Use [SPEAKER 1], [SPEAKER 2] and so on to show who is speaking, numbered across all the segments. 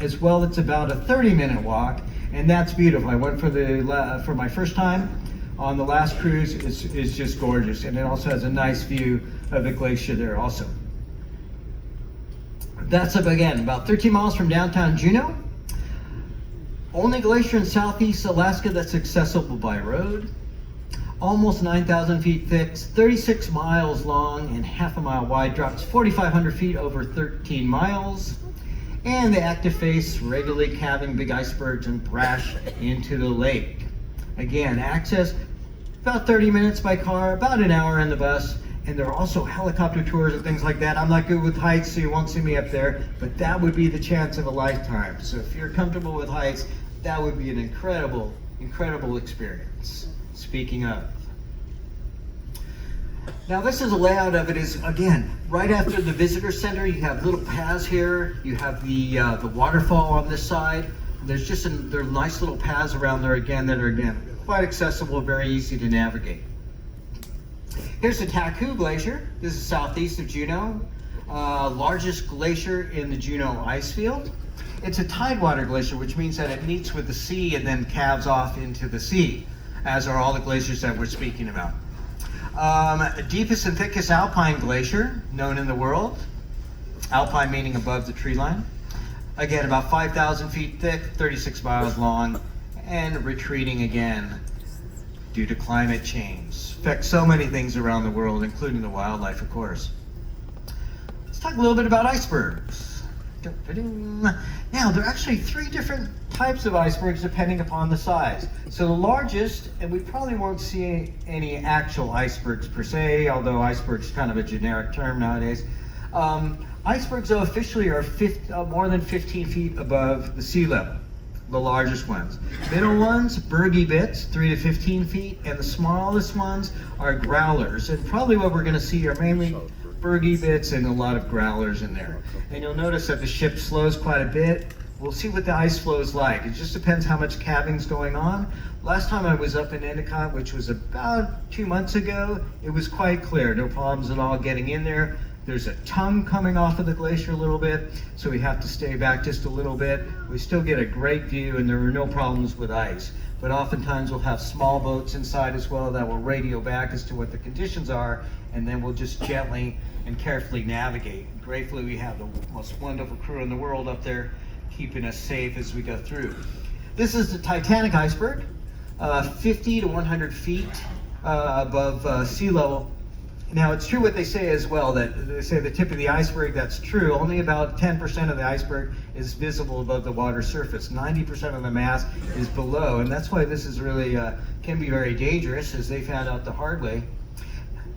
[SPEAKER 1] as well. It's about a 30-minute walk, and that's beautiful. I went for my first time on the last cruise. It's just gorgeous, and it also has a nice view of the glacier there also. That's up again, about 13 miles from downtown Juneau. Only glacier in southeast Alaska that's accessible by road. Almost 9,000 feet thick, 36 miles long and half a mile wide, drops 4,500 feet over 13 miles. And the active face regularly calving big icebergs and brash into the lake. Again, access about 30 minutes by car, about an hour in the bus, and there are also helicopter tours and things like that. I'm not good with heights, so you won't see me up there, but that would be the chance of a lifetime. So if you're comfortable with heights, that would be an incredible, incredible experience. Speaking of. Now this is a layout of it is, again, right after the visitor center, you have little paths here. You have the waterfall on this side. There's there are nice little paths around there again that are quite accessible, very easy to navigate. Here's the Taku Glacier. This is southeast of Juneau. Largest glacier in the Juneau ice field. It's a tidewater glacier, which means that it meets with the sea and then calves off into the sea, as are all the glaciers that we're speaking about. Deepest and thickest alpine glacier known in the world. Alpine meaning above the tree line. Again, about 5,000 feet thick, 36 miles long, and retreating again due to climate change. Affects so many things around the world, including the wildlife, of course. Let's talk a little bit about icebergs. Now, there are actually 3 different types of icebergs depending upon the size. So the largest, and we probably won't see any actual icebergs per se, although iceberg is kind of a generic term nowadays. Icebergs, though, officially are more than 15 feet above the sea level, the largest ones. Middle ones, Bergy bits, 3 to 15 feet, and the smallest ones are growlers. And probably what we're going to see are mainly Bergy bits and a lot of growlers in there. And you'll notice that the ship slows quite a bit. We'll see what the ice flow is like. It just depends how much calving's going on. Last time I was up in Endicott, which was about 2 months ago, it was quite clear. No problems at all getting in there. There's a tongue coming off of the glacier a little bit, so we have to stay back just a little bit. We still get a great view, and there are no problems with ice. But oftentimes we'll have small boats inside as well that will radio back as to what the conditions are, and then we'll just gently and carefully navigate. Gratefully, we have the most wonderful crew in the world up there keeping us safe as we go through. This is the Titanic iceberg, 50 to 100 feet above sea level. Now, it's true what they say as well, that they say the tip of the iceberg, that's true. Only about 10% of the iceberg is visible above the water surface. 90% of the mass is below, and that's why this is really, can be very dangerous, as they found out the hard way.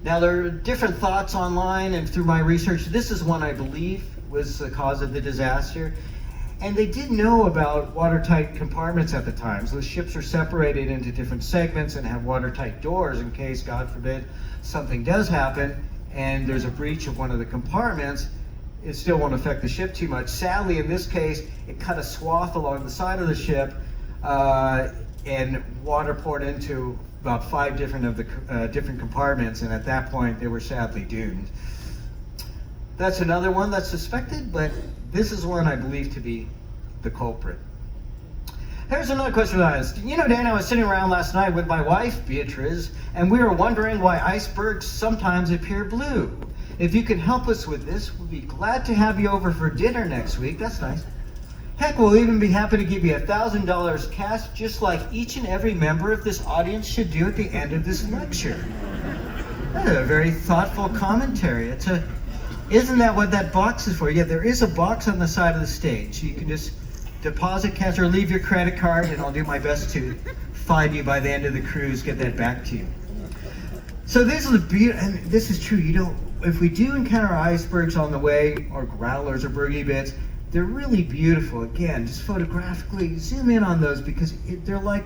[SPEAKER 1] Now, there are different thoughts online and through my research. This is one I believe was the cause of the disaster. And they did know about watertight compartments at the time. So the ships are separated into different segments and have watertight doors in case, God forbid, something does happen and there's a breach of one of the compartments. It still won't affect the ship too much. Sadly, in this case, it cut a swath along the side of the ship and water poured into about 5 different compartments, and at that point they were sadly doomed. That's another one that's suspected, but this is one I believe to be the culprit. Here's another question I asked. You know, Dan, I was sitting around last night with my wife, Beatrice, and we were wondering why icebergs sometimes appear blue. If you can help us with this, we'll be glad to have you over for dinner next week. That's nice. Heck, we'll even be happy to give you $1,000 cash, just like each and every member of this audience should do at the end of this lecture. That's a very thoughtful commentary. Isn't that what that box is for? Yeah, there is a box on the side of the stage. You can just deposit cash or leave your credit card, and I'll do my best to find you by the end of the cruise, get that back to you. So this is and this is true. If we do encounter icebergs on the way, or growlers or Bergy bits, they're really beautiful. Again, just photographically zoom in on those because they're like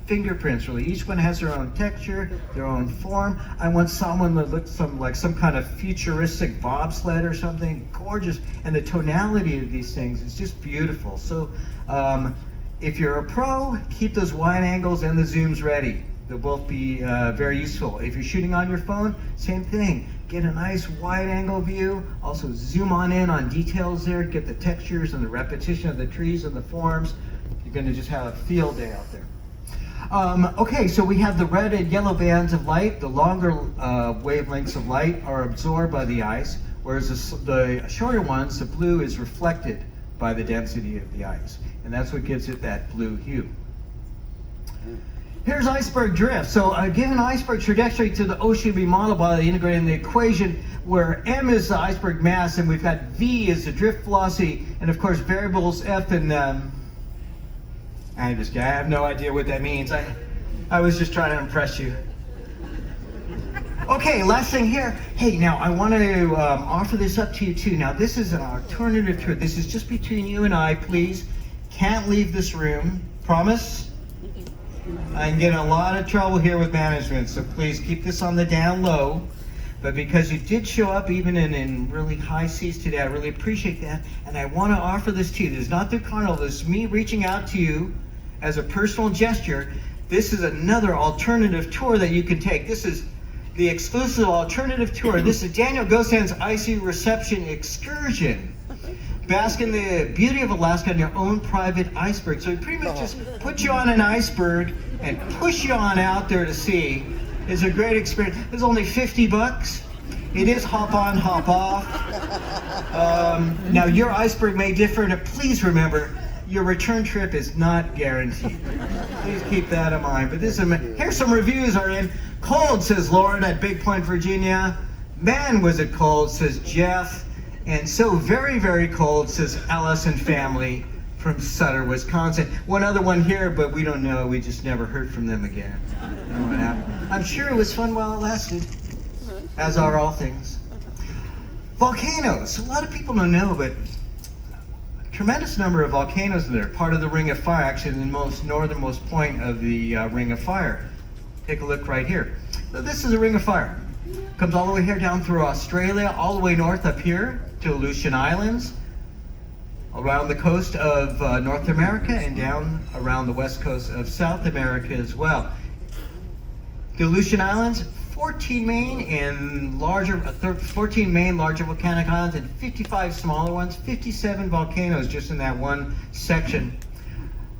[SPEAKER 1] fingerprints, really. Each one has their own texture, their own form. I want someone that looks like some kind of futuristic bobsled or something. Gorgeous. And the tonality of these things is just beautiful. So if you're a pro, keep those wide angles and the zooms ready. They'll both be very useful. If you're shooting on your phone, same thing. get a nice wide angle view. Also zoom on in on details there, get the textures and the repetition of the trees and the forms. You're going to just have a field day out there. Okay, so we have the red and yellow bands of light. The longer wavelengths of light are absorbed by the ice, whereas the shorter ones, the blue, is reflected by the density of the ice. And that's what gives it that blue hue. Here's iceberg drift. So a given iceberg trajectory to the ocean will be modeled by integrating the equation where m is the iceberg mass, and we've got v is the drift velocity, and of course variables f and I have no idea what that means. I was just trying to impress you. Okay, last thing here. Hey, now I want to offer this up to you too. Now this is an alternative tour. This is just between you and I, please. Can't leave this room. Promise? I can get in a lot of trouble here with management, so please keep this on the down low. But because you did show up even in really high seas today, I really appreciate that. And I want to offer this to you. This is not the carnival. This is me reaching out to you as a personal gesture. This is another alternative tour that you can take. This is the exclusive alternative tour. This is Daniel Gosand's Icy Reception Excursion. Bask in the beauty of Alaska on your own private iceberg. So we pretty much just put you on an iceberg and push you on out there to sea. It's a great experience. It's only $50. It is hop on, hop off. Now your iceberg may differ, and please remember, your return trip is not guaranteed. Please keep that in mind. But here's some reviews are in. Cold, says Lauren at Big Point, Virginia. Man, was it cold, says Jeff. And so very, very cold, says Alice and family from Sutter, Wisconsin. One other one here, but we don't know. We just never heard from them again. I don't know what happened. I'm sure it was fun while it lasted, as are all things. Volcanoes. A lot of people don't know, but a tremendous number of volcanoes there. Part of the Ring of Fire, actually the most northernmost point of the Ring of Fire. Take a look right here. So this is the Ring of Fire. Comes all the way here down through Australia, all the way north up here to Aleutian Islands, around the coast of North America, and down around the west coast of South America as well. The Aleutian Islands, 14 main larger volcanic islands and 55 smaller ones, 57 volcanoes just in that one section.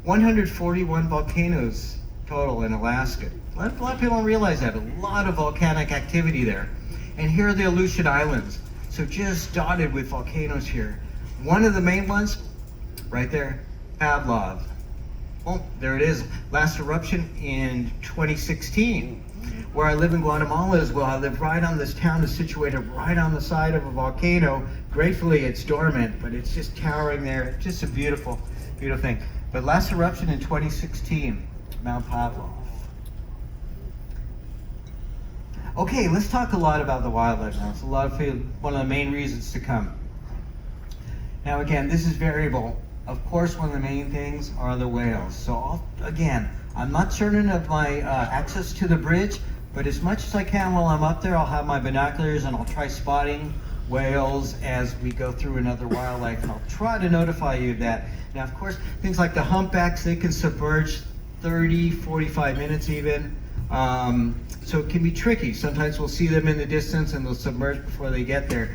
[SPEAKER 1] 141 volcanoes total in Alaska. A lot of people don't realize that. A lot of volcanic activity there. And here are the Aleutian Islands. So just dotted with volcanoes here. One of the main ones, right there, Pavlov. Oh, there it is. Last eruption in 2016. Where I live in Guatemala as well. I live right on this town that's situated right on the side of a volcano. Gratefully, it's dormant, but it's just towering there. Just a beautiful, beautiful thing. But last eruption in 2016, Mount Pavlov. Okay, let's talk a lot about the wildlife now. It's one of the main reasons to come. Now again, this is variable. Of course, one of the main things are the whales. So again, I'm not certain of my access to the bridge, but as much as I can while I'm up there, I'll have my binoculars and I'll try spotting whales as we go through another wildlife, and I'll try to notify you of that. Now, of course, things like the humpbacks, they can submerge 30, 45 minutes even. So it can be tricky. Sometimes we'll see them in the distance and they'll submerge before they get there.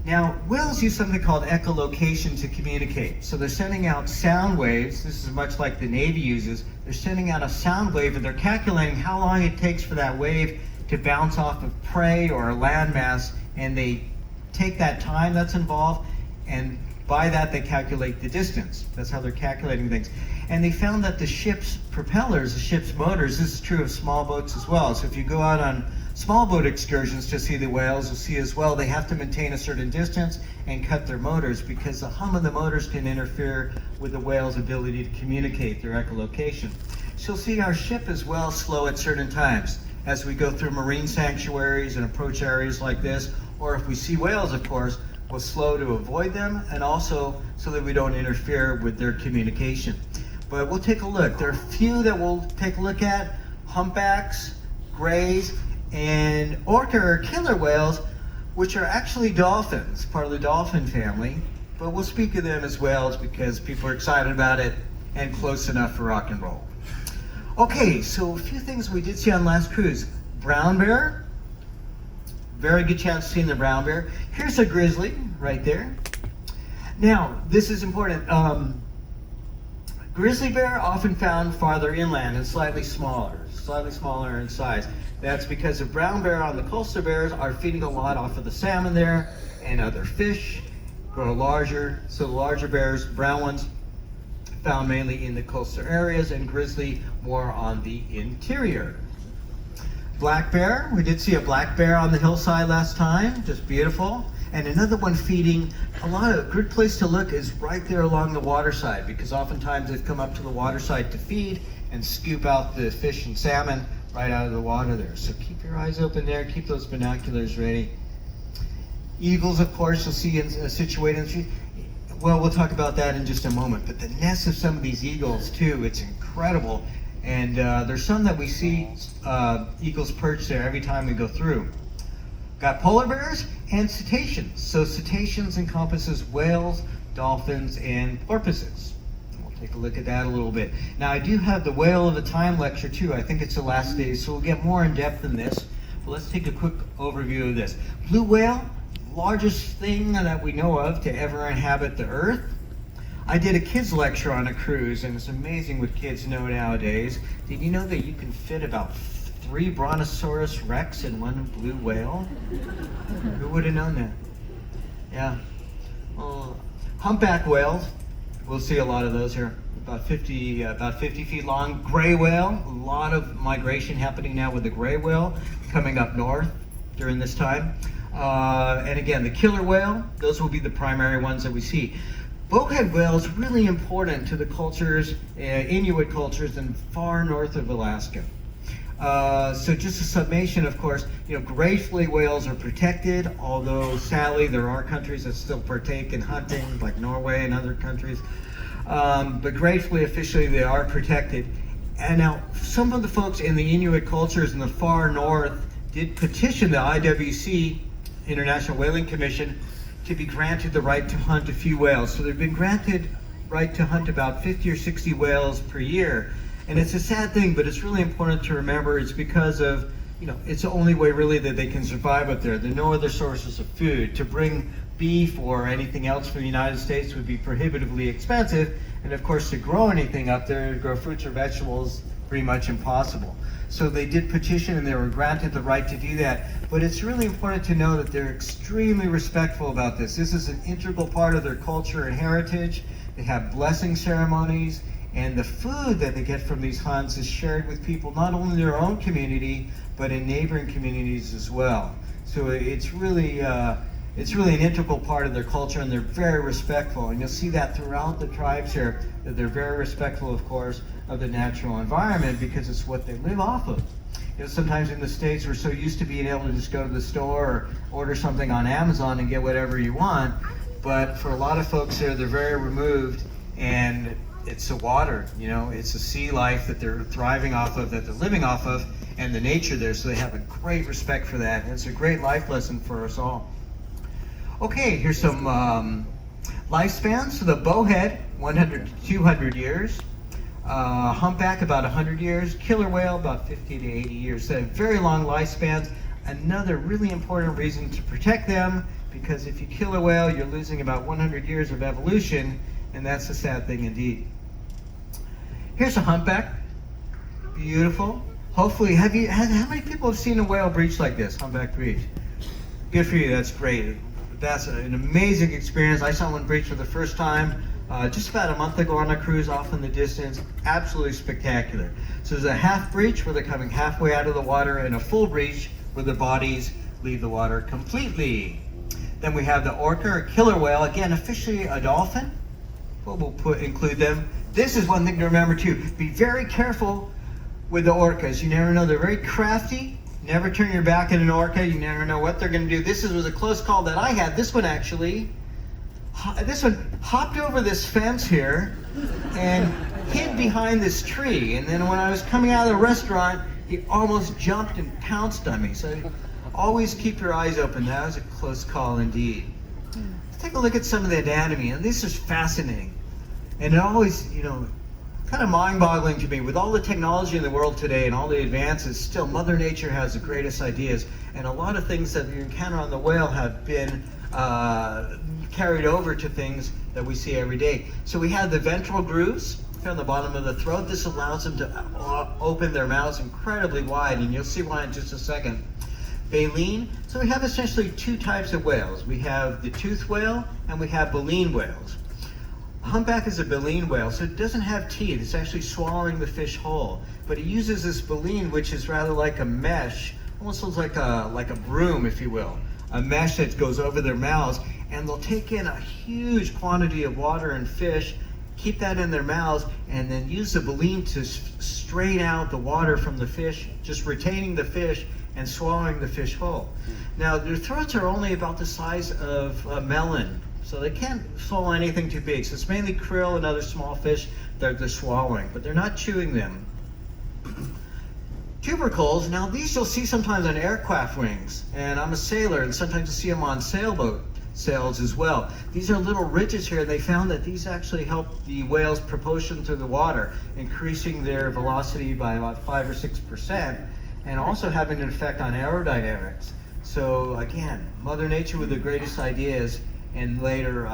[SPEAKER 1] Now, whales use something called echolocation to communicate. So they're sending out sound waves. This is much like the Navy uses. They're sending out a sound wave and they're calculating how long it takes for that wave to bounce off of prey or a landmass, and they take that time that's involved, and by that they calculate the distance. That's how they're calculating things. And they found that the ship's propellers, the ship's motors, this is true of small boats as well. So if you go out on small boat excursions to see the whales, you'll see as well they have to maintain a certain distance and cut their motors, because the hum of the motors can interfere with the whale's ability to communicate their echolocation. So you'll see our ship as well slow at certain times as we go through marine sanctuaries and approach areas like this, or if we see whales, of course, we'll slow to avoid them, and also so that we don't interfere with their communication. But we'll take a look. There are a few that we'll take a look at: humpbacks, grays, and orca or killer whales, which are actually dolphins, part of the dolphin family. But we'll speak of them as whales because people are excited about it and close enough for rock and roll. Okay, so a few things we did see on last cruise: brown bear, very good chance of seeing the brown bear. Here's a grizzly right there. Now, this is important. Grizzly bear often found farther inland and slightly smaller in size. That's because the brown bear on the coastal bears are feeding a lot off of the salmon there and other fish, grow larger. So the larger bears, brown ones, found mainly in the coastal areas, and grizzly more on the interior. Black bear, we did see a black bear on the hillside last time, just beautiful. And another one feeding, a good place to look is right there along the waterside, because oftentimes they've come up to the waterside to feed and scoop out the fish and salmon right out of the water there. So keep your eyes open there, keep those binoculars ready. Eagles, of course, you'll see situated. Well, we'll talk about that in just a moment, but the nests of some of these eagles too, it's incredible. And there's some that we see eagles perch there every time we go through. Got polar bears and cetaceans. So cetaceans encompasses whales, dolphins, and porpoises. We'll take a look at that a little bit. Now I do have the whale of the time lecture too. I think it's the last day, so we'll get more in depth in this. But let's take a quick overview of this. Blue whale, largest thing that we know of to ever inhabit the earth. I did a kids lecture on a cruise, and it's amazing what kids know nowadays. Did you know that you can fit about 3 Brontosaurus rex in one blue whale? Who would have known that? Yeah. Well, humpback whales, we'll see a lot of those here. About 50 feet long. Gray whale, a lot of migration happening now with the gray whale coming up north during this time. And again, the killer whale, those will be the primary ones that we see. Bowhead whale is really important to the cultures, Inuit cultures in far north of Alaska. So just a summation, of course, gray fillet whales are protected, although sadly there are countries that still partake in hunting, like Norway and other countries. But gray fillet, officially, they are protected. And now, some of the folks in the Inuit cultures in the far north did petition the IWC, International Whaling Commission, to be granted the right to hunt a few whales. So they've been granted right to hunt about 50 or 60 whales per year. And it's a sad thing, but it's really important to remember it's because of, it's the only way really that they can survive up there. There are no other sources of food. To bring beef or anything else from the United States would be prohibitively expensive. And of course, to grow anything up there, to grow fruits or vegetables, pretty much impossible. So they did petition and they were granted the right to do that. But it's really important to know that they're extremely respectful about this. This is an integral part of their culture and heritage. They have blessing ceremonies, and the food that they get from these hunts is shared with people, not only in their own community, but in neighboring communities as well. So it's really an integral part of their culture, and they're very respectful. And you'll see that throughout the tribes here, that they're very respectful, of course, of the natural environment, because it's what they live off of. Sometimes in the States, we're so used to being able to just go to the store or order something on Amazon and get whatever you want. But for a lot of folks there, they're very removed, and it's the water, it's the sea life that they're thriving off of, that they're living off of, and the nature there. So they have a great respect for that. And it's a great life lesson for us all. Okay, here's some lifespans. So the bowhead, 100 to 200 years. Humpback, about 100 years. Killer whale, about 50 to 80 years. So very long lifespans. Another really important reason to protect them, because if you kill a whale, you're losing about 100 years of evolution, and that's a sad thing indeed. Here's a humpback. Beautiful. Hopefully, how many people have seen a whale breach like this, humpback breach? Good for you, that's great. That's an amazing experience. I saw one breach for the first time just about a month ago on a cruise off in the distance. Absolutely spectacular. So there's a half breach where they're coming halfway out of the water, and a full breach where their bodies leave the water completely. Then we have the orca or killer whale, again officially a dolphin, but we'll include them. This is one thing to remember too. Be very careful with the orcas. You never know, they're very crafty. Never turn your back at an orca. You never know what they're going to do. This was a close call that I had. This one hopped over this fence here and hid behind this tree. And then when I was coming out of the restaurant, he almost jumped and pounced on me. So always keep your eyes open. That was a close call indeed. Let's take a look at some of the anatomy. And this is fascinating. And it always, kind of mind-boggling to me. With all the technology in the world today and all the advances, still Mother Nature has the greatest ideas, and a lot of things that you encounter on the whale have been carried over to things that we see every day. So we have the ventral grooves here on the bottom of the throat. This allows them to open their mouths incredibly wide, and you'll see why in just a second. Baleen. So we have essentially two types of whales. We have the toothed whale and we have baleen whales. Humpback is a baleen whale, so it doesn't have teeth. It's actually swallowing the fish whole. But it uses this baleen, which is rather like a mesh, almost looks like a broom, if you will. A mesh that goes over their mouths, and they'll take in a huge quantity of water and fish, keep that in their mouths, and then use the baleen to strain out the water from the fish, just retaining the fish and swallowing the fish whole. Now, their throats are only about the size of a melon, so they can't swallow anything too big. So it's mainly krill and other small fish that they're swallowing, but they're not chewing them. Tubercles, now these you'll see sometimes on aircraft wings, and I'm a sailor, and sometimes you see them on sailboat sails as well. These are little ridges here, and they found that these actually help the whales propulsion through the water, increasing their velocity by about 5 or 6%, and also having an effect on aerodynamics. So again, Mother Nature with the greatest ideas, and later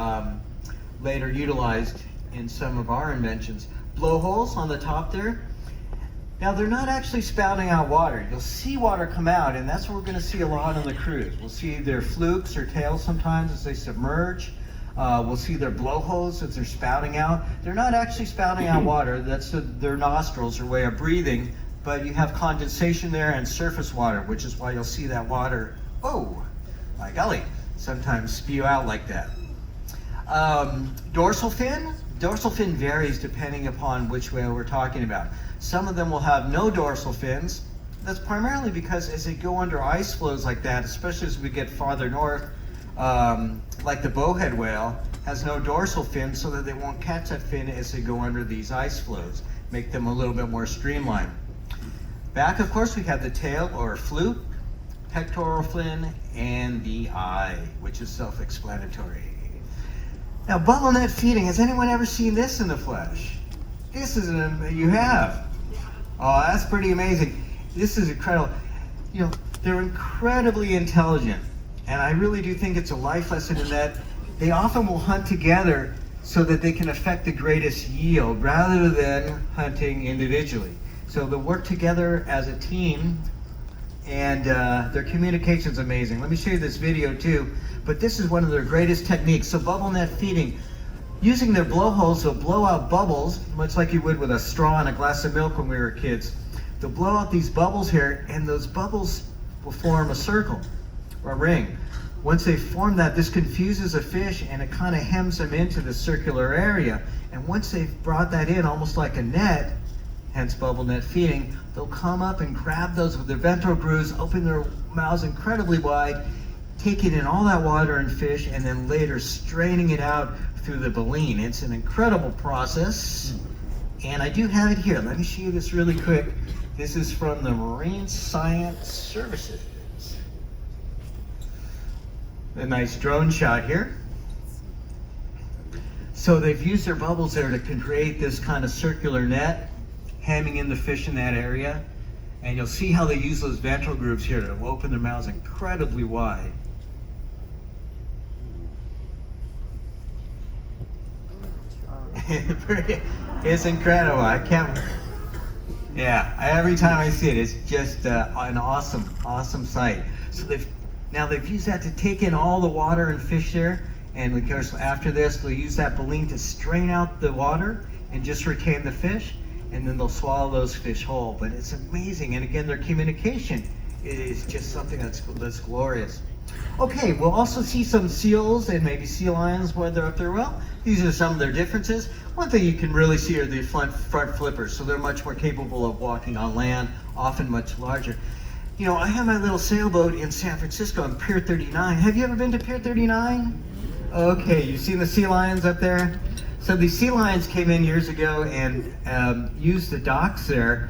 [SPEAKER 1] utilized in some of our inventions. Blowholes on the top there. Now they're not actually spouting out water. You'll see water come out, and that's what we're going to see a lot on the cruise. We'll see their flukes or tails sometimes as they submerge. We'll see their blowholes as they're spouting out. They're not actually spouting out water. That's their nostrils, their way of breathing. But you have condensation there and surface water, which is why you'll see that water, oh, my golly, sometimes spew out like that. Dorsal fin. Dorsal fin varies depending upon which whale we're talking about. Some of them will have no dorsal fins. That's primarily because as they go under ice flows like that, especially as we get farther north, like the bowhead whale has no dorsal fin so that they won't catch that fin as they go under these ice flows, make them a little bit more streamlined. Back, of course, we have the tail or fluke, pectoral fin, and the eye, which is self-explanatory. Now, bubble net feeding, has anyone ever seen this in the flesh? This is, you have. Oh, that's pretty amazing. This is incredible. You know, they're incredibly intelligent, and I really do think it's a life lesson in that they often will hunt together so that they can affect the greatest yield rather than hunting individually. So they'll work together as a team, and their communication's amazing. Let me show you this video too, but this is one of their greatest techniques. So bubble net feeding, using their blowholes, they'll blow out bubbles, much like you would with a straw in a glass of milk when we were kids. They'll blow out these bubbles here, and those bubbles will form a circle or a ring. Once they form that, this confuses a fish, and it kind of hems them into the circular area. And once they've brought that in, almost like a net, hence bubble net feeding, they'll come up and grab those with their ventral grooves, open their mouths incredibly wide, taking in all that water and fish, and then later straining it out through the baleen. It's an incredible process, and I do have it here. Let me show you this really quick. This is from the Marine Science Services. A nice drone shot here. So they've used their bubbles there to create this kind of circular net, hemming in the fish in that area. And you'll see how they use those ventral grooves here to open their mouths incredibly wide. It's incredible. I can't. Yeah, every time I see it, it's just an awesome sight. So they've used that to take in all the water and fish there, and of course after this they'll use that baleen to strain out the water and just retain the fish, and then they'll swallow those fish whole. But it's amazing, and again, their communication is just something that's glorious. Okay, we'll also see some seals and maybe sea lions when they're up there. Well, these are some of their differences. One thing you can really see are the front flippers, so they're much more capable of walking on land, often much larger. You know, I have my little sailboat in San Francisco on Pier 39. Have you ever been to Pier 39? Okay, you've seen the sea lions up there? So these sea lions came in years ago and used the docks there,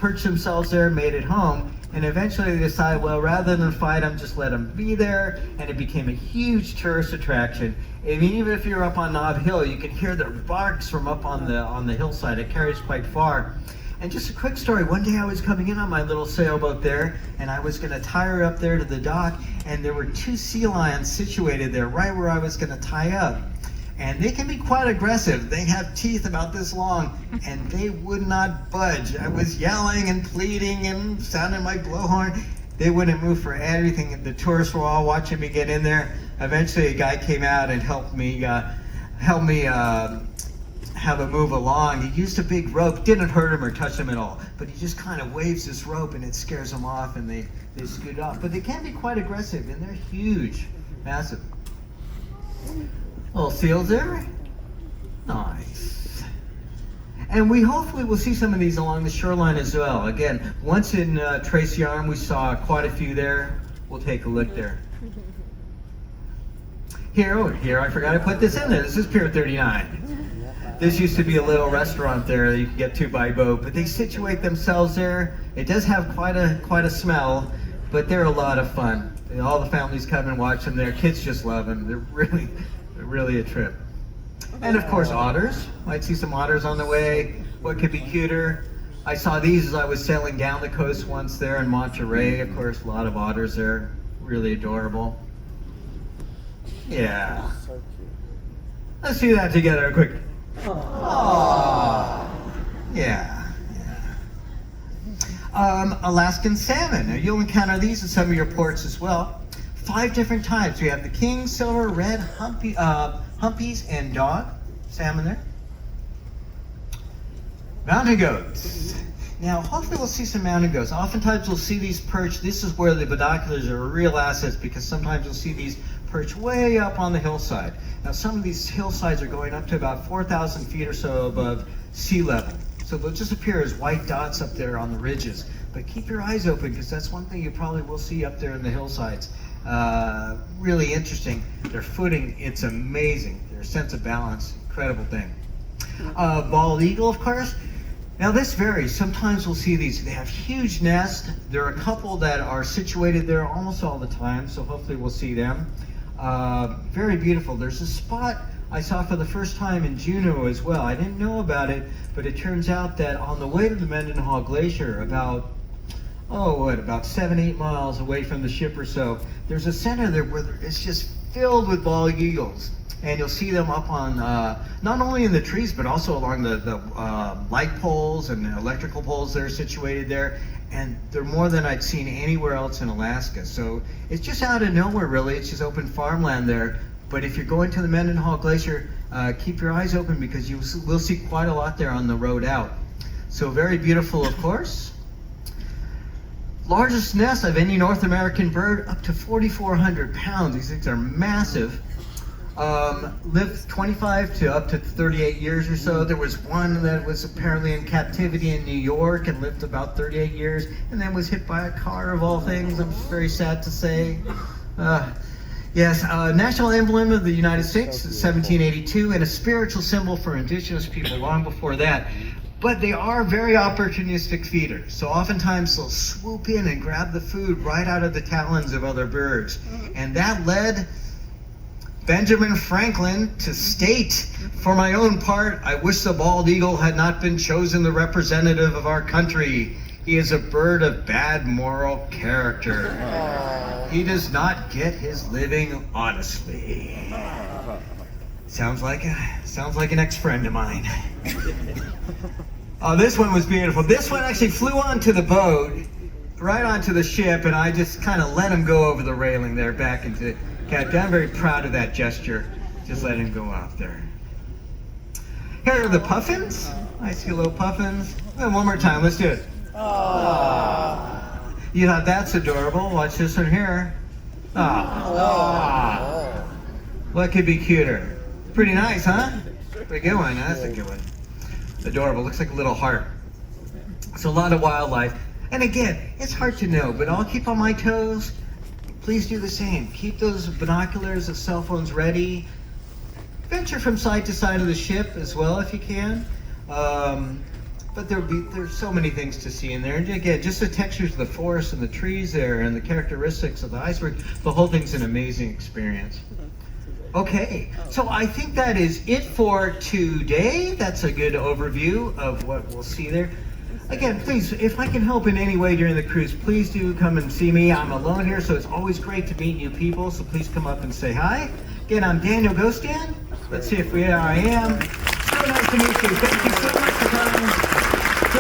[SPEAKER 1] perched themselves there, made it home, and eventually they decided, well, rather than fight them, just let them be there, and it became a huge tourist attraction. And even if you're up on Nob Hill, you can hear their barks from up on the hillside. It carries quite far. And just a quick story, one day I was coming in on my little sailboat there, and I was going to tie her up there to the dock, and there were 2 sea lions situated there right where I was going to tie up. And they can be quite aggressive. They have teeth about this long, and they would not budge. I was yelling and pleading and sounding my blowhorn. They wouldn't move for anything. The tourists were all watching me get in there. Eventually, a guy came out and helped me have a move along. He used a big rope. Didn't hurt him or touch him at all, but he just kind of waves this rope, and it scares them off, and they scoot off. But they can be quite aggressive, and they're huge, massive. Little seals there. Nice. And we hopefully will see some of these along the shoreline as well. Again, once in Tracy Arm, we saw quite a few there. We'll take a look there. Here, I forgot to put this in there. This is Pier 39. This used to be a little restaurant there that you could get to by boat, but they situate themselves there. It does have quite a smell, but they're a lot of fun. All the families come and watch them there. Kids just love them. They're really a trip. And of course, otters. Might see some otters on the way. What could be cuter? I saw these as I was sailing down the coast once there in Monterey. Of course, a lot of otters there. Really adorable. Yeah. Let's do that together quick. Aww. Yeah. Alaskan salmon. Now you'll encounter these in some of your ports as well. 5 different types. We have the king, silver, red, humpies, and dog salmon there. Mountain goats. Now, hopefully we'll see some mountain goats. Oftentimes we'll see these perched. This is where the binoculars are real assets, because sometimes you'll see these perched way up on the hillside. Now, some of these hillsides are going up to about 4,000 feet or so above sea level. So they'll just appear as white dots up there on the ridges. But keep your eyes open, because that's one thing you probably will see up there in the hillsides. Really interesting. Their footing, it's amazing. Their sense of balance, incredible thing. Bald eagle, of course. Now this varies. Sometimes we'll see these. They have huge nests. There are a couple that are situated there almost all the time, so hopefully we'll see them. Very beautiful. There's a spot I saw for the first time in Juneau as well. I didn't know about it, but it turns out that on the way to the Mendenhall Glacier, about 7-8 miles away from the ship or so, there's a center there where it's just filled with bald eagles. And you'll see them up on, not only in the trees, but also along the light poles and the electrical poles that are situated there. And they're more than I'd seen anywhere else in Alaska. So it's just out of nowhere, really. It's just open farmland there. But if you're going to the Mendenhall Glacier, keep your eyes open, because you will see quite a lot there on the road out. So very beautiful, of course. Largest nest of any North American bird, up to 4,400 pounds. These things are massive. Lived 25 to up to 38 years or so. There was one that was apparently in captivity in New York and lived about 38 years, and then was hit by a car, of all things. I'm very sad to say. Yes, national emblem of the United States, 1782, and a spiritual symbol for indigenous people long before that. But they are very opportunistic feeders. So oftentimes they'll swoop in and grab the food right out of the talons of other birds. And that led Benjamin Franklin to state, "For my own part, I wish the bald eagle had not been chosen the representative of our country. He is a bird of bad moral character. He does not get his living honestly." Sounds like an ex-friend of mine. Oh, this one was beautiful. This one actually flew onto the boat, right onto the ship, and I just kind of let him go over the railing there back into Captain. I'm very proud of that gesture. Just let him go off there. Here are the puffins. I see little puffins. And one more time, let's do it. Aww. You thought that's adorable? Watch this one here. Aww. What could be cuter? Pretty nice, huh? Pretty good one. That's a good one. Adorable. Looks like a little heart. It's a lot of wildlife. And again, it's hard to know, but I'll keep on my toes. Please do the same. Keep those binoculars and cell phones ready. Venture from side to side of the ship as well if you can. but there's so many things to see in there. And again, just the textures of the forest and the trees there and the characteristics of the iceberg, the whole thing's an amazing experience. Okay, so I think that is it for today. That's a good overview of what we'll see there. Again, please, if I can help in any way during the cruise, please do come and see me. I'm alone here, so it's always great to meet new people, so please come up and say hi. Again, I'm Daniel Ghostan. Let's see if I am. So nice to meet you. Thank you so